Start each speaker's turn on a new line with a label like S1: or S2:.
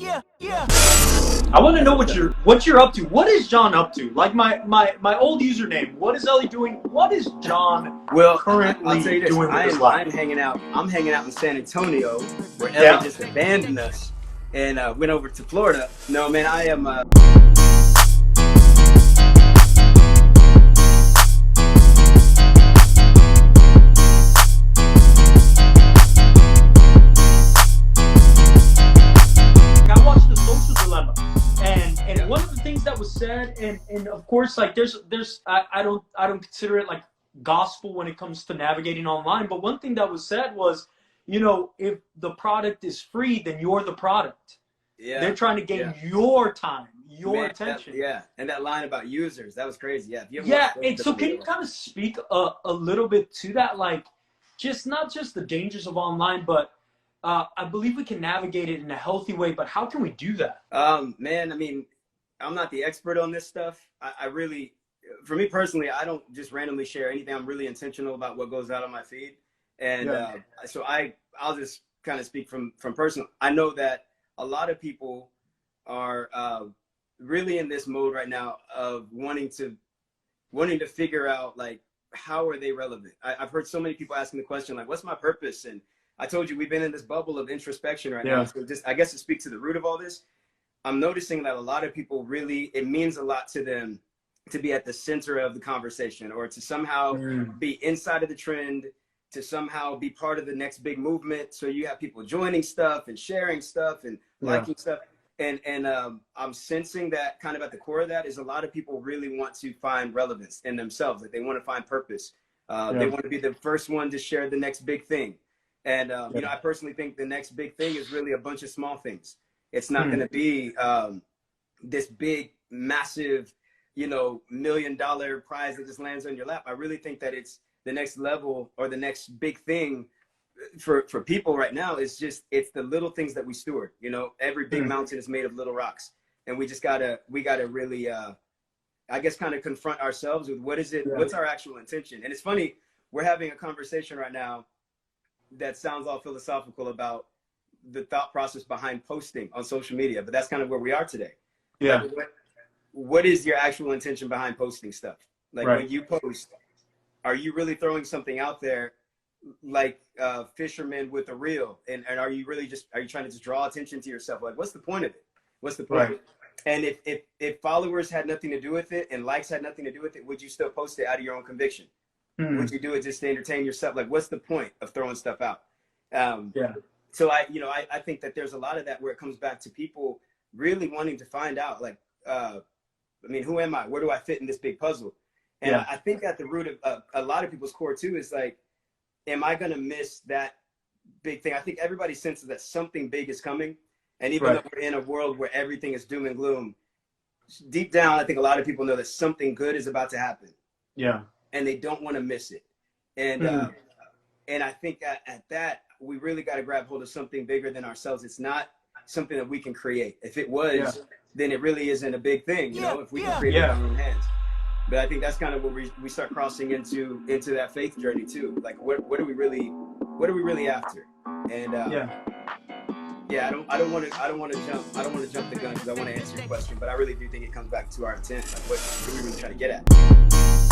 S1: I want to know what you're up to. What is John up to? Like my old username. What is Ellie doing? What is John
S2: Well, I'll
S1: currently
S2: tell you this.
S1: doing with his life?
S2: I'm hanging out. I'm hanging out in San Antonio, where Ellie
S1: Yeah.
S2: just abandoned us and went over to Florida. No, man, I am.
S1: I watched The Social Dilemma, and one of the things that was said, and of course, like I don't consider it like gospel when it comes to navigating online. But one thing that was said was, if the product is free, then you're the product.
S2: Yeah,
S1: They're trying to gain
S2: yeah,
S1: your time, your
S2: man,
S1: attention.
S2: yeah. And that line about users, that was crazy. Yeah, if you haven't
S1: Yeah,
S2: watched the
S1: and so can you
S2: video,
S1: kind of speak a little bit to that, like just not just the dangers of online, but I believe we can navigate it in a healthy way. But how can we do that?
S2: man, I mean, I'm not the expert on this stuff. I really, for me personally, I don't just randomly share anything. I'm really intentional about what goes out on my feed, and
S1: Yeah.
S2: so I'll just kind of speak from personal. I know that a lot of people are really in this mode right now of wanting to figure out, like, how are they relevant. I've heard so many people asking the question, like, what's my purpose? And I told you, we've been in this bubble of introspection right now.
S1: Yeah.
S2: So just, I guess, to speak to the root of all this, I'm noticing that a lot of people really, it means a lot to them to be at the center of the conversation, or to somehow be inside of the trend, to somehow be part of the next big movement. So you have people joining stuff and sharing stuff and liking stuff. And I'm sensing that kind of at the core of that is a lot of people really want to find relevance in themselves. Like, they want to find purpose. They want to be the first one to share the next big thing. And, I personally think the next big thing is really a bunch of small things. It's not going to be this big, massive, $1 million prize that just lands on your lap. I really think that it's the next level, or the next big thing for people right now. It's the little things that we steward. Every big mountain is made of little rocks, and we gotta really, I guess, kind of confront ourselves with what's our actual intention. And it's funny, we're having a conversation right now that sounds all philosophical about the thought process behind posting on social media, but that's kind of where we are today.
S1: Yeah.
S2: Like, what is your actual intention behind posting stuff? Like, when you post, are you really throwing something out there, like fishermen with a reel? And are you trying to just draw attention to yourself? Like, what's the point of it? What's the point?
S1: Right.
S2: And if followers had nothing to do with it, and likes had nothing to do with it, would you still post it out of your own conviction? Would you do it just to entertain yourself? Like, what's the point of throwing stuff out? So I think that there's a lot of that where it comes back to people really wanting to find out, like, who am I? Where do I fit in this big puzzle? And I think at the root of a lot of people's core too is, like, am I going to miss that big thing? I think everybody senses that something big is coming. And even though we're in a world where everything is doom and gloom, deep down, I think a lot of people know that something good is about to happen.
S1: Yeah.
S2: And they don't want to miss it. And and I think at that, we really got to grab hold of something bigger than ourselves. It's not something that we can create. If it was, then it really isn't a big thing, if we can create it with our own hands. But I think that's kind of where we start crossing into that faith journey too. Like, what are we really after? And I don't want to jump the gun, because I want to answer your question, but I really do think it comes back to our intent. Like, what are we really trying to get at?